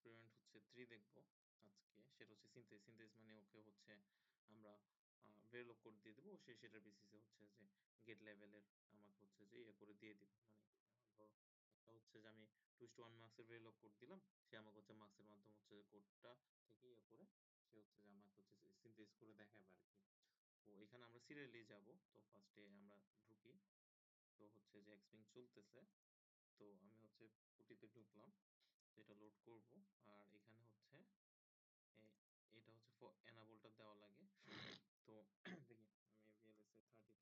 Experiment হচ্ছে 3 দেখবো আজকে। সেটা হচ্ছে সিনথেস। সিনথেস মানে ওকে হচ্ছে আমরা ভেরিলোগ কোড দিয়ে দেবো। সে সেটার বেসিসে হচ্ছে যে গেট লেভেলের আমাকে হচ্ছে যে ইয়ে করে দিয়ে দিবে। মানে ধরো একটা হচ্ছে যে আমি 2:1 মার্কসের ভেরিলোগ কোড দিলাম। সে আমাকে হচ্ছে মার্কসের মাধ্যমে হচ্ছে যে কোডটা থেকে ইয়ে করে সে হচ্ছে যে আমাকে হচ্ছে সিনথেস করে দেখাবে আর কি। তো এখানে আমরা সিরিয়ালি যাব। তো ফার্স্টে আমরা ঢুকি। তো হচ্ছে যে এক্সপিং চলতেছে। তো আমি হচ্ছে পুটিতে ঢুকলাম। তো এটা লোড করব। আর এখানে হচ্ছে এটা হচ্ছে এনাবলটা দেওয়া লাগে। তো দেখি আমি ভিএলএসআই 30 তে ঢুকবো। দেন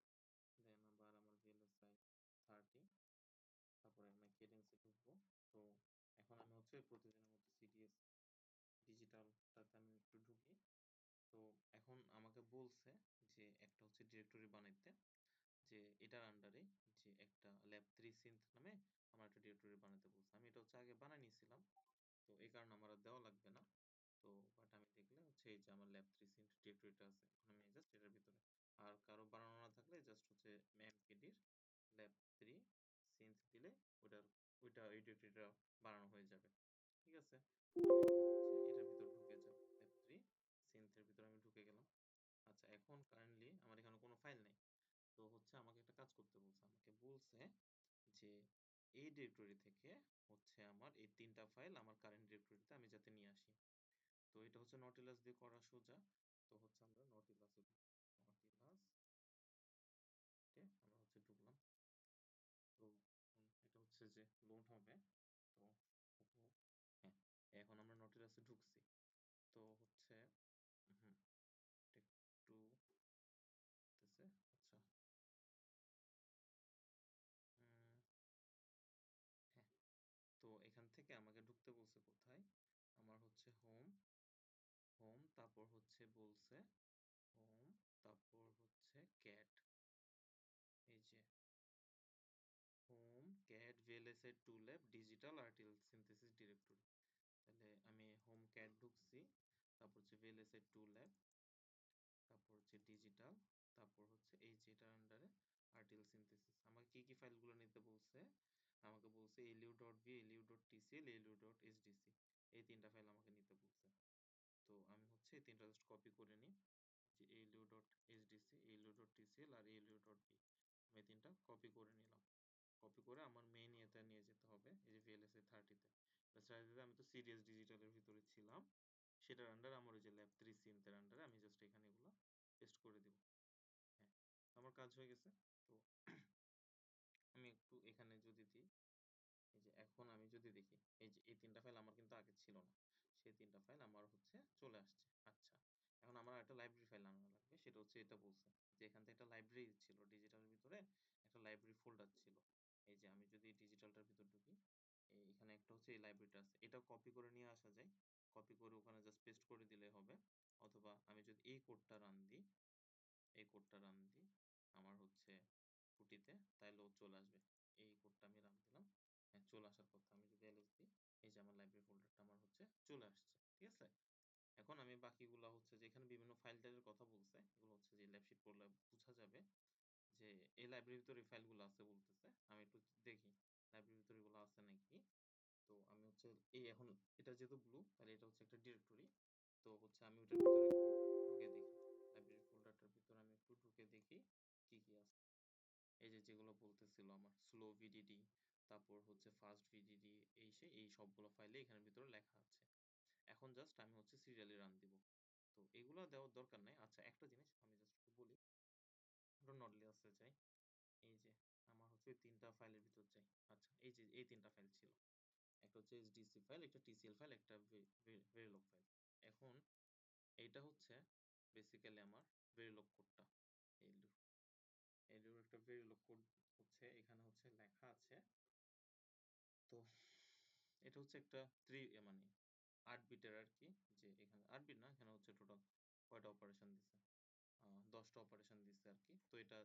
আবার আমার ভিএলএসআই 30, তারপরে আমি কেডেন্সে ঢুকবো। তো এখন আমি হচ্ছে প্রতিদিনের মতো সিডিএস ডিজিটালটাতে আমি একটু ঢুকি। তো এখন আমাকে বলছে যে একটা হচ্ছে ডিরেক্টরি বানাইতে, যে এটার আন্ডারে যে একটা ল্যাব 3 সিনথ নামে আমার একটা ডিরেক্টরি বানাতে বলছে। আমি এটা হচ্ছে আগে বানাই নিয়েছিলাম। তো এই কারণে আমার আর দেওয়া লাগবে না। তো বাট আমি দেখলে হচ্ছে এই যে আমার ল্যাব 3 সিনথ ডিরেক্টরিটা আছে। এখন আমি জাস্ট এটার ভিতরে আর কারো বানানো না থাকলে জাস্ট হচ্ছে এমকেডির ল্যাব 3 সিনথ দিলে ওইটার ওই ডিরেক্টরিটা বানানো হয়ে যাবে। ঠিক আছে? আমি এখন হচ্ছে এটার ভিতর ঢুকে যাব। ল্যাব 3 সিনথের ভিতরে আমি ঢুকে গেলাম। আচ্ছা, এখন কারেন্টলি আমার এখানে কোনো ফাইল নাই। তো হচ্ছে আমাকে একটা কাজ করতে বলছে। আমাকে বলছে যে এই ডিরেক্টরি থেকে হচ্ছে আমার এই ৩টা ফাইল আমার কারেন্ট ডিরেক্টরিতে আমি যাতে নিয়ে আসি। তো এটা হচ্ছে নটিলাস দিয়ে করা সোজা। তো হচ্ছে আমরা নটিলাসে নটিলাস কে আমরা হচ্ছে ঢুকলাম। তো এটা হচ্ছে যে লোড হবে। তো হ্যাঁ, এখন আমরা নটিলাসে ঢুকছি। তো হচ্ছে হুম একটু আচ্ছা। উম হ্যাঁ, তো এখান থেকে আমাকে ঢুকতে বলছে কোথায়? আমার হচ্ছে হোম, তারপর হচ্ছে বলছে হোম, তারপর হচ্ছে ক্যাট। এই যে home, cat, VLSI tool lab, digital article synthesis directory. তাহলে আমি হোম ক্যাট ঢুকছি, তারপর হচ্ছে ভিএলএসআই টুল্যাব, তারপর হচ্ছে ডিজিটাল, তারপর হচ্ছে এই যে এটার আন্ডারে আর্টিকেল সিনথেসিস। আমাকে কি কি ফাইলগুলো নিতে বলছে? আমাকে বলছে lu.v, lu.tcl, lu.sdc। এই 3টা ফাইল আমাকে নিতে বলছে। তো আমি হচ্ছে এই 3টা জাস্ট কপি করে নিই। যে lu.sdc, lu.tcl আর lu.v। আমি এই 3টা কপি করে নিলাম। কপি করে আমার মেইন ইয়েতে নিয়ে যেতে হবে, এই যে ভিএলএসআই 30 তে। 30 তে আমি তো সিরিয়াস ডিজিটালের ভিতরে ছিলাম। সেটার আন্ডারে আমার ওই যে ল্যাব 3 সিনথের আন্ডারে আমি জাস্ট এখানে এগুলো পেস্ট করে দিব। হ্যাঁ, আমার কাজ হয়ে গেছে। তো আমি একটু এখানে যদি দিই, এই যে এখন আমি যদি দেখি, এই যে এই 3টা ফাইল আমার কিন্তু আগে ছিল না। সেই 3টা ফাইল আমার হচ্ছে চলে আসছে। আচ্ছা, এখন আমার একটা লাইব্রেরি ফাইল আনানো লাগবে। সেটা হচ্ছে এটা বলছে যে এখান থেকে একটা লাইব্রেরি ছিল ডিজিটালের ভিতরে, একটা লাইব্রেরি ফোল্ডার ছিল। এই যে আমি যদি ডিজিটালটার ভিতর ঢুকি, এখানে একটা হচ্ছে এই লাইব্রেরিটা আছে। এটা কপি করে নিয়ে আসা যায়। কপি করে ওখানে জাস্ট পেস্ট করে দিলে হবে। অথবা আমি যদি এই কোডটা রান দিই, এই কোডটা রান দিই আমার হচ্ছে কুটিতে, তাইলেও চলে আসবে। এই কোডটা আমি রান দিলাম। হ্যাঁ, চলে আসার কথা। আমি যদি এলএস দিই, এই যে আমার লাইব্রেরি ফোল্ডারটা আমার হচ্ছে চলে আসছে। ঠিক আছে? এখন আমি বাকিগুলা হচ্ছে যে এখানে বিভিন্ন ফাইল টাইলের কথা বলছে। এগুলো হচ্ছে যে ল্যাবশিট পড়লে বোঝা যাবে যে এই লাইব্রেরির ভিতরে এই ফাইলগুলো আছে বলতেছে। আমি একটু দেখি লাইব্রেরির ভিতরে এগুলো আছে নাকি। তো আমি হচ্ছে এই এখন এটা যেহেতু ব্লু, তাহলে এটা হচ্ছে একটা ডিরেক্টরি। তো হচ্ছে আমি ওটার ভিতরে একটু ঢুকে দেখি। লাইব্রেরি ফোল্ডারটার ভিতরে আমি একটু ঢুকে দেখি কি কি আছে। এই যে যেগুলো বলতেছিল আমার স্লো ভিডিডি, তারপর হচ্ছে ফাস্ট ভিডিডি, এই সবগুলো ফাইলে এখানের ভিতরে লেখা আছে। এখন জাস্ট আমি হচ্ছে সিরিয়ালি রান দিব। তো এগুলো দেওয়ার দরকার নাই। আচ্ছা, একটা জিনিস আমি জাস্ট একটু বলি। ধরুন নডলিয়াসে যাই। এই যে আমার হচ্ছে ওই 3টা ফাইলের ভিতর যাই। আচ্ছা, এই যে এই 3টা ফাইল ছিল। একটা হচ্ছে এসডিসি ফাইল, একটা টিসিএল ফাইল, একটা ভেরিলগ ফাইল। এখন এইটা হচ্ছে বেসিক্যালি আমার ভেরিলগ কোডটা। এলইউ এলইউর একটা ভেরিলগ কোড হচ্ছে এখানে হচ্ছে লেখা আছে। তো এটা হচ্ছে একটা মানে 8 বিটের আর কি। যে এখানে 8 বিট না, এখানে হচ্ছে টোটাল কয়টা অপারেশন দিছে, 10টা অপারেশন দিছে আর কি। তো এটা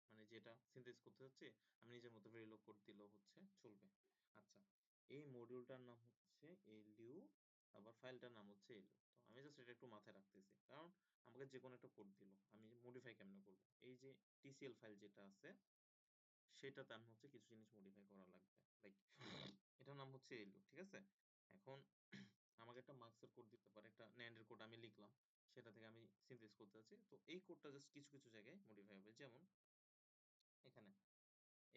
মানে যেটা সিনথেসিস করতে হচ্ছে আমি নিজের মতো ভেরিলগ কোড দিলেও হচ্ছে চলবে। আচ্ছা, এই মডিউলটার নাম হচ্ছে এলইউ, আবার ফাইলটার নাম হচ্ছে এলইউ। তো আমি জাস্ট এটা একটু মাথায় রাখতেছি, কারণ আমাকে যে কোনো একটা কোড দিল, আমি মডিফাই কেমনে করব। এই যে টিসিএল ফাইল যেটা আছে সেটাতে আমি হচ্ছে কিছু জিনিস মডিফাই করা লাগবে। লাইক এটার নাম হচ্ছে এলইউ, ঠিক আছে? এখন আমাকে একটা মার্কসের কোড দিতে পারে, একটা ন্যান্ডের কোড আমি লিখলাম, সেটা থেকে আমি সিনথেসিস করতে যাচ্ছি। তো এই কোডটা জাস্ট কিছু কিছু জায়গায় মডিফাই হবে। যেমন এখানে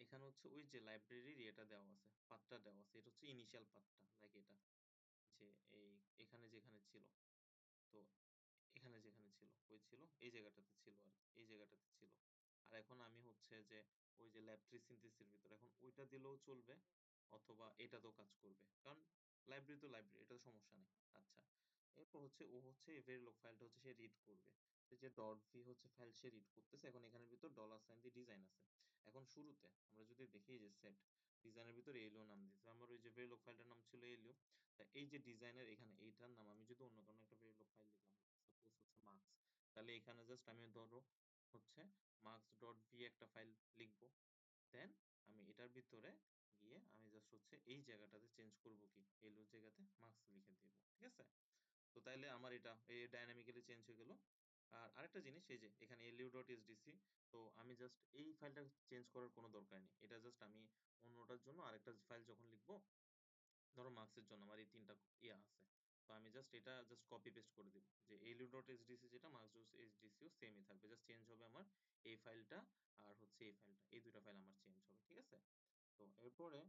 এখানে হচ্ছে ওই যে লাইব্রেরির এটা দেওয়া আছে, পাথটা দেওয়া আছে, এটা হচ্ছে ইনিশিয়াল পাথটা, লাইক এটা যে এই এখানে যেখানে ছিল, তো এখানে যেখানে ছিল, ওই ছিল এই জায়গাটাতে ছিল আর কি, এই জায়গাটাতে ছিল। আর এখন আমি হচ্ছে যে ওই যে ল্যাব থ্রি সিনথেসিসের ভিতরে এখন ওইটা দিলেও চলবে, অথবা এটাতেও কাজ করবে, কারণ লাইব্রেরি তো লাইব্রেরি, এটা তো সমস্যা নেই। আচ্ছা, এরপর হচ্ছে ও হচ্ছে এই ভেরিলগ ফাইলটা হচ্ছে সে রিড করবে। তো যে ডট ভি হচ্ছে ফাইল সে রিড করতেছে, এখন এখানের ভিতর ডলার সাইন দিয়ে ডিজাইন আছে। এখন শুরুতে আমরা যদি দেখি যে সেট ডিজাইনের ভিতরে এলিও নাম দিয়েছে, আমার ওই যে ভেরিলগ ফাইলটার নাম ছিল এলিও। তা এই যে ডিজাইনের এখানে এইটার নাম আমি যদি অন্য কোনো একটা ভেরিলগ ফাইল লিখলাম, সাপোজ হচ্ছে মার্কস, তাহলে এখানে জাস্ট আমি ধরো হচ্ছে মার্কস ডট ভি একটা ফাইল লিখবো। দেন আমি এটার ভিতরে গিয়ে আমি জাস্ট হচ্ছে এই জায়গাটাতে চেঞ্জ করব, কি এলো জায়গাতে মার্কস লিখে দিব, ঠিক আছে? তো তাইলে আমার এটা এই ডাইনামিক্যালি চেঞ্জ হয়ে গেল। আর আরেকটা জিনিস, এই যে এখানে lu.sdc, তো আমি জাস্ট এই ফাইলটা চেঞ্জ করার কোনো দরকার নেই, এটা জাস্ট আমি অন্যটার জন্য আরেকটা ফাইল যখন লিখবো, ধরো মার্কসের জন্য আমার এই তিনটা ইয়া আছে, তো আমি জাস্ট এটা জাস্ট কপি পেস্ট করে দিব, যে lu.sdc যেটা মার্কস ডট এসডিসিও সেমই থাকবে, জাস্ট চেঞ্জ হবে আমার এই ফাইলটা আর হচ্ছে এই ফাইলটা, এই দুইটা ফাইল আমার চেঞ্জ হবে, ঠিক আছে? তো এরপরে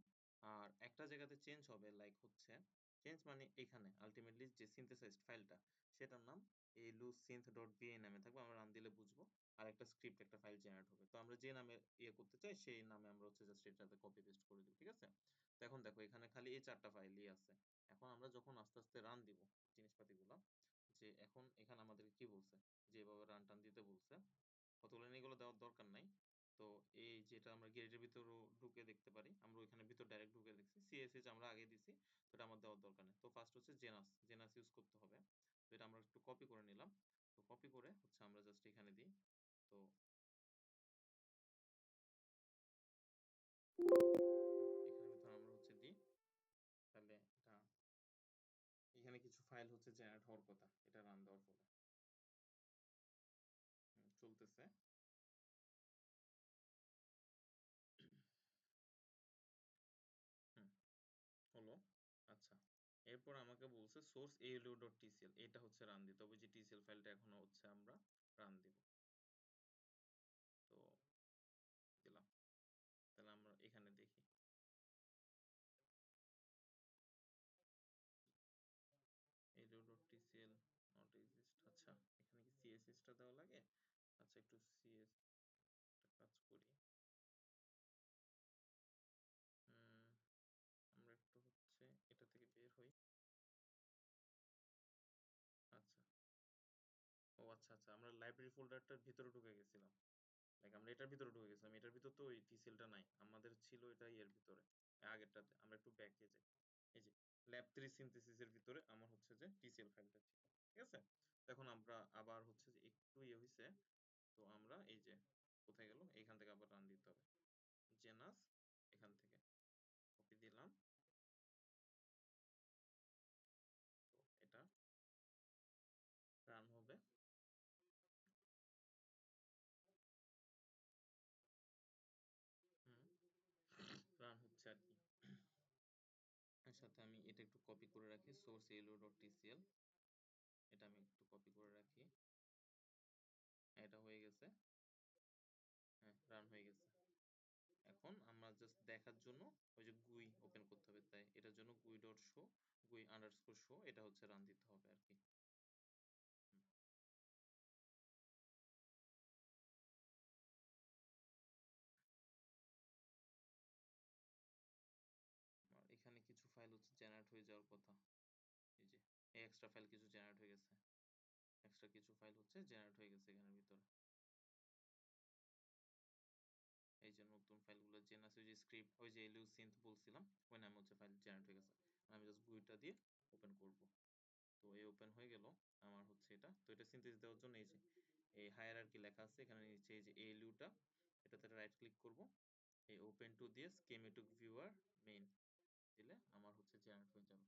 আর একটা জায়গাতে চেঞ্জ হবে, লাইক হচ্ছে চেঞ্জ মানে এখানে আলটিমেটলি যে সিনথেসাইজড ফাইলটা, সেটার নাম elusynth.va নামে থাকবে, আমরা রান দিলে বুঝবো। আর একটা স্ক্রিপ্ট একটা ফাইল জেনারেট হবে, তো আমরা যে নামে ইয়ে করতে চাই সেই নামে আমরা হচ্ছে জাস্ট এটাতে কপি পেস্ট করে দিব, ঠিক আছে? তো এখন দেখো এখানে খালি এই চারটা ফাইলই আছে। এখন আমরা যখন আস্তে আস্তে রান দিব জিনিসপাতিগুলা, যে এখন এখানে আমাদের কি বলছে, যে এভাবে রান টান দিতে বলছে, কতগুলো এগুলো দেওয়ার দরকার নাই। তো এই যেটা আমরা গেটের ভিতরও ঢুকে দেখতে পারি, আমরা ওইখানে ভিতর ডাইরেক্ট ঢুকে দেখছি, সিএসএস আমরা আগে দিছি, তো এটা আমার দেওয়ার দরকার নেই। তো ফার্স্ট হচ্ছে জেনাস, জেনাস ইউজ করতে হবে। তো এটা আমরা একটু কপি করে নিলাম। তো কপি করে হচ্ছে আমরা জাস্ট এখানে দিই। তো এখানে ভিতর আমরা হচ্ছে দিই, তাহলে এটা এখানে কিছু ফাইল হচ্ছে জেনারেট হওয়ার কথা এটা রান দেওয়ার ফলে। চলতেছে। হুম, হলো। আচ্ছা, এরপর আমাকে বলছে সোর্স alu.tcl, এটা হচ্ছে রান দিতে হবে, যে টিসিএল ফাইলটা এখনো হচ্ছে আমরা রান দিব। তো দিলাম, তাহলে আমরা এখানে দেখি alu.tcl নট এক্সিস্ট। আচ্ছা, এখানে কি সিএসএস টা দেওয়া লাগে? আচ্ছা, একটু সিএস টা কাজ করি। হুম, আমরা একটু হচ্ছে এটা থেকে বের হই। আচ্ছা, ও আচ্ছা আচ্ছা, আমরা লাইব্রেরি ফোল্ডারটার ভিতরে ঢুকে গেছিলাম, লাইক আমরা এটার ভিতরে ঢুকে গেছিলাম, এটার ভিতর তো ওই টিসিএলটা নাই, আমাদের ছিল এটা এর ভিতরে আগেরটাতে। আমরা একটু ব্যাকে যাই, এই যে ল্যাব 3 সিনথেসিসের ভিতরে আমার হচ্ছে যে টিসিএল ফাইলটা ছিল, ঠিক আছে? তো এখন আমরা আবার হচ্ছে যে একটু ইয়ে হইছে, তো আমরা এই যে কোথায় গেল, এইখান থেকে আবার রান দিতে হবে, জেনাস এখান থেকে কপি দিলাম। তো এটা রান হবে। হুম, রান হচ্ছে আর কি। এর সাথে আমি এটা একটু কপি করে রাখি, সোর্স elo.tcl, এটা আমি একটু কপি করে রাখি। এটা হয়ে গেছে। হ্যাঁ, রান হয়ে গেছে। এখন আমরা জাস্ট দেখার জন্য ওই যে গুই ওপেন করতে হবে, তাই এটার জন্য গুই ডট শো, গুই আন্ডারস্কোর শো, এটা হচ্ছে রান দিতে হবে আর কি। হুম, আর এখানে কিছু ফাইল হচ্ছে জেনারেট হয়ে যাওয়ার কথা, এই যে এই এক্সট্রা ফাইল কিছু জেনারেট হয়ে গেছে, এক্সট্রা কিছু ফাইল হচ্ছে জেনারেট হয়ে গেছে এখানের ভিতরে। এই যে নতুন ফাইলগুলো জেনারেট, ওই যে স্ক্রিপ্ট, ওই যে এলিউসিন্থ বলছিলাম, ওই নামে হচ্ছে ফাইল জেনারেট হয়ে গেছে। আমি জাস্ট গুইটা দিয়ে ওপেন করব। তো এই ওপেন হয়ে গেল আমার হচ্ছে এটা। তো এটা সিনথেসিস দেওয়ার জন্য এই যে এই হায়ারার্কি লেখা আছে এখানে নিচে, এই যে এলিউটা, এটাতে রাইট ক্লিক করব, এই ওপেন টু দিয়ে স্কিমেটিক ভিউয়ার মেইন দিলে আমার হচ্ছে জেনারেট হয়ে যাবে।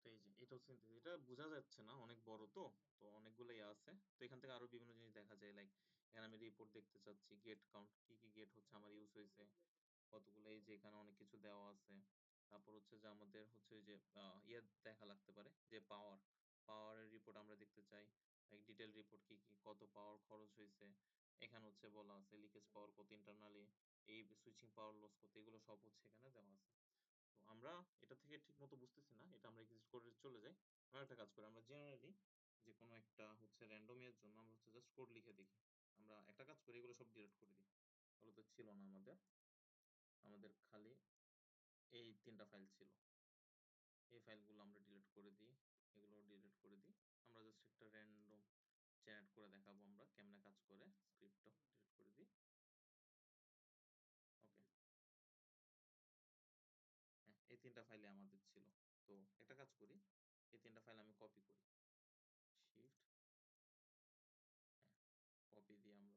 তো এই যে এটা হচ্ছে synthesis। এটা বোঝা যাচ্ছে না, অনেক বড় তো, তো অনেকগুলোই আছে। তো এখান থেকে আরো বিভিন্ন জিনিস দেখা যায়, লাইক এখানে আমি রিপোর্ট দেখতে চাচ্ছি, গেট কাউন্ট, কি কি গেট হচ্ছে আমার ইউজ হয়েছে, কতগুলো, এই যে এখানে অনেক কিছু দেওয়া আছে। তারপর হচ্ছে যে আমাদের হচ্ছে ওই যে ইয়ে দেখা লাগতে পারে, যে পাওয়ারের রিপোর্ট আমরা দেখতে চাই, লাইক ডিটেল রিপোর্ট, কি কি কত পাওয়ার খরচ হয়েছে। এখানে হচ্ছে বলা আছে লিকেজ পাওয়ার কত ইন্টারনালি, এই সুইচিং পাওয়ার লস কত, এগুলো সব হচ্ছে এখানে দেওয়া আছে। তো আমরা এটা থেকে ঠিক মতো বুঝতেছি না, এটা আমরা এক্সিস্ট করে চলে যাই। আমরা একটা কাজ করি, আমরা জেনারেলি যে কোনো একটা হচ্ছে র্যান্ডম এর জন্য আমরা হচ্ছে জাস্ট কোড লিখে দেখি। আমরা একটা কাজ করি, এগুলো সব ডিলিট করে দিই, ওগুলো তো ছিল না আমাদের, আমাদের খালি এই ৩টা ফাইল ছিল। এই ফাইলগুলো আমরা ডিলিট করে দিই, এগুলো ডিলিট করে দিই। আমরা জাস্ট একটা র্যান্ডম জেনারেট করে দেখাবো আমরা কেমনে কাজ করে, স্ক্রিপ্টটা ডিলিট করে দিই। ওকে, হ্যাঁ এই ৩টা ফাইলে আমাদের ছিল। তো একটা কাজ করি, এই ৩টা ফাইল আমি কপি করি, শিফট, হ্যাঁ কপি দিই আমরা,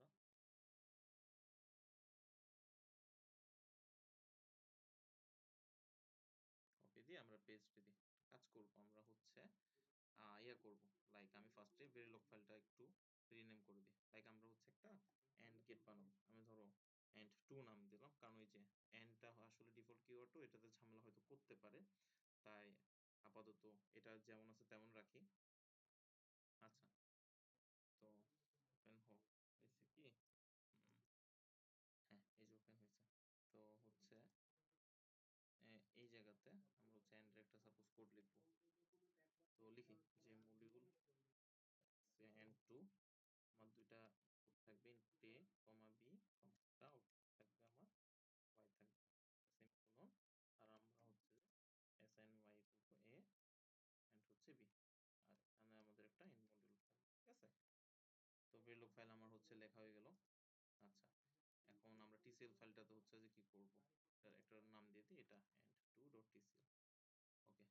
কপি দিয়ে আমরা পেস্ট দিই। কাজ করব আমরা হচ্ছে ইয়ে করব, লাইক আমি ফার্স্টে ভেরিলগ ফাইলটা একটু রিনেম করে দিই, লাইক আমরা হচ্ছে একটা এন্ড গেট বানাবো। আমি ধরো এন্ড টু নাম দিলাম, কারণ ওই যে এন্ডটা আসলে ডিফল্ট কিওয়ার্ড, তো এটাতে ঝামেলা হয়তো করতে পারে, তাই আপাতত এটা যেমন আছে তেমন রাখি। আচ্ছা, তো ওপেন হোক, হয়েছে কি, হ্যাঁ এই যে ওপেন হয়েছে। তো হচ্ছে এই জায়গাতে আমরা হচ্ছে এন্ডের একটা সাপোজ কোড লিখবো। তো লিখি যে মডিউল এন্ড টু, আমার দুইটা কোড থাকবে, ইনপুট এ কমা বি, কমাটা আউটপুট থাকবে আমার ওয়াই থাকবে, সেমিকোলন, আর আমরা হচ্ছে assign Y equal to A and হচ্ছে বি, আর এখানে আমাদের একটা ইন মডিউল ফাইল, ঠিক আছে। তো ভেরিলগ ফাইল আমার হচ্ছে লেখা হয়ে গেল। আচ্ছা, এখন আমরা টিসিএল ফাইলটাতে হচ্ছে যে কি করব, একটা নাম দিয়ে দিই, এটা এন্ড টু ডট টিসিএল। ওকে,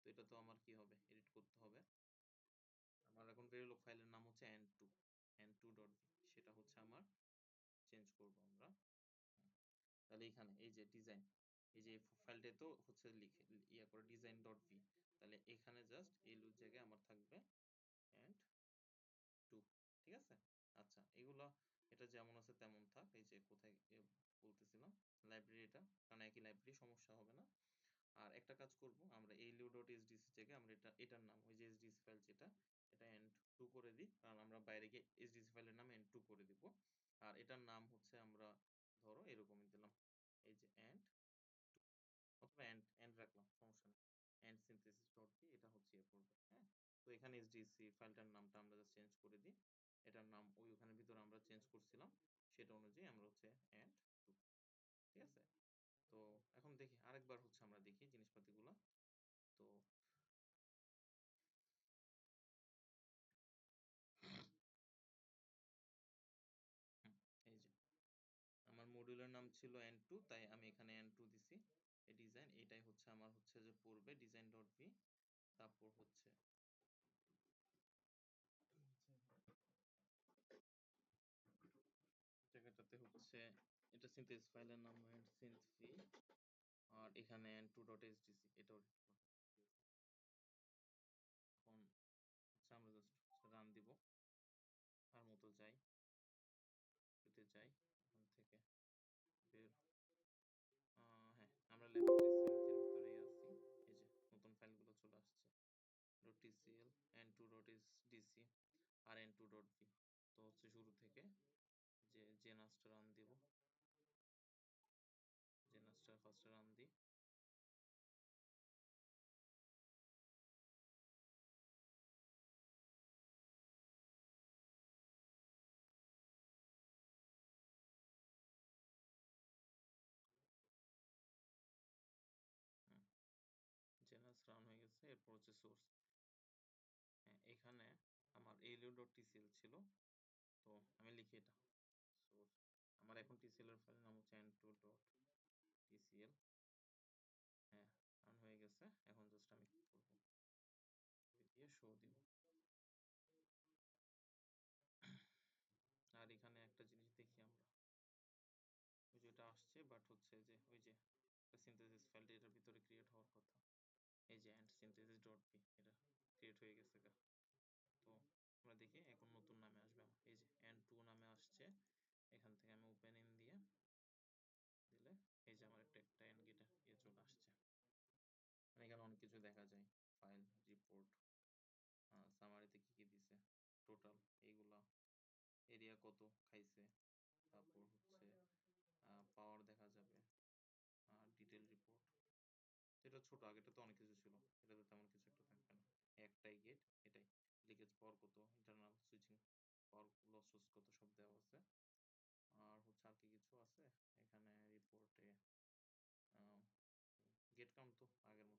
তো এটা তো আমার কি হবে, এডিট করতে হবে। আমার এখন ভেরিলগ ফাইলের নাম হচ্ছে এন্ড টু ডট বি, সেটা হচ্ছে আমার চেঞ্জ করব আমরা। তাহলে এখানে এই যে ডিজাইন, এই যে ফাইলটা তো হচ্ছে লিখে ইয়া করে ডিজাইন ডট ভি, তাহলে এখানে জাস্ট এই লুপ জায়গায় আমার থাকবে এন্ড টু, ঠিক আছে। আচ্ছা, এগুলা এটা যেমন আছে তেমন থাক, এই যে কোথায় বলতেছিলাম লাইব্রেরি, এটা কারণ একই লাইব্রেরি, সমস্যা হবে না। আর একটা কাজ করব, আমরা এই লিউ ডট এসডিসি থেকে আমরা এটার নাম, ওই যে এসডিসি ফাইল যেটা, এটা এন্ড টু করে দিই, কারণ আমরা বাইরে গিয়ে এসডিসি ফাইলের নাম এন্ড টু করে দিব। আর এটার নাম হচ্ছে আমরা ধরো এরকমই দিলাম, এই যে এন্ড, অথবা এন্ড এন্ড রাখলাম, সমস্যা নেই, এন্ড সিনথেসিস ডট পি, এটা হচ্ছে ইয়ে করবে, হ্যাঁ। তো এখানে এসডিসি ফাইলটার নামটা আমরা জাস্ট চেঞ্জ করে দিই, এটার নাম ওই ওখানে ভিতরে আমরা চেঞ্জ করছিলাম, সেটা অনুযায়ী আমরা হচ্ছে এন্ড টু, ঠিক আছে। তো এখন দেখি আরেকবার হচ্ছে আমরা দেখি জিনিসপাতিগুলা। তো হুম, এই যে আমার মডিউলের নাম ছিল এন টু, তাই আমি এখানে এন টু দিছি। এই ডিজাইন, এটাই হচ্ছে আমার হচ্ছে যে পড়বে ডিজাইন ডট ভি। তারপর হচ্ছে জায়গাটাতে হচ্ছে এটা সিনথেসিস ফাইলের নাম সিনথ ভি, আর এখানে এন টু ডট এসডিসি, এটাও এখন হচ্ছে আমরা জাস্ট রান দিব, আর মতো যাই, যদি যাই এখান থেকে বের, হ্যাঁ আমরা ল্যাব 3 এর ভিতরেই আছি, এই যে নতুন ফাইলগুলো চলে আসছে, dot TCL, N two dot SDC, আর এন টু ডট বি। তো হচ্ছে শুরু থেকে যে জেনাসটা রান দিব, জেনাসটা ফার্স্টে রান দিই, জেনাস রান হয়ে গেছে। এরপর হচ্ছে সোর্স, হ্যাঁ এখানে আমার এলিও ডট টিসিএল ছিল, তো আমি লিখি এটা সোর্স। আমার এখন টিসিএল এর ফাইলের নাম হচ্ছে এন টু ডট টিসিএল, হ্যাঁ রান হয়ে গেছে। এখন জাস্ট আমি কি করবো, দিয়ে শো দিব। আর এখানে একটা জিনিস দেখি আমরা, ওই যে এটা আসছে, বাট হচ্ছে যে ওই যে সিনথেসিস ফাইলটা এটার ভিতরে ক্রিয়েট হওয়ার কথা, এই যে এন্ড সিনথেসিস ডট পি, এটা ক্রিয়েট হয়ে গেছে গা। তো আমরা দেখি এখন নতুন নামে আসবে আমার, এই যে এন্ড টু নামে আসছে, রিপোর্ট, সামারিতে কি কি দিছে টোটাল এইগুলা, এরিয়া কত খাইছে, তারপর হচ্ছে পাওয়ার দেখা যাবে, ডিটেল রিপোর্ট। এটা ছোট, আগেটা তো অনেক কিছু ছিল, এটাতে তেমন কিছু একটা থাকবে না। একটাই গেট, এটাই। লিকেজ পাওয়ার কত, ইন্টারনাল সুইচিং পাওয়ার লসেস কত, সব দেওয়া আছে। আর হচ্ছে আর কি কিছু আছে এখানে রিপোর্টে, গেট কাউন্ট তো আগের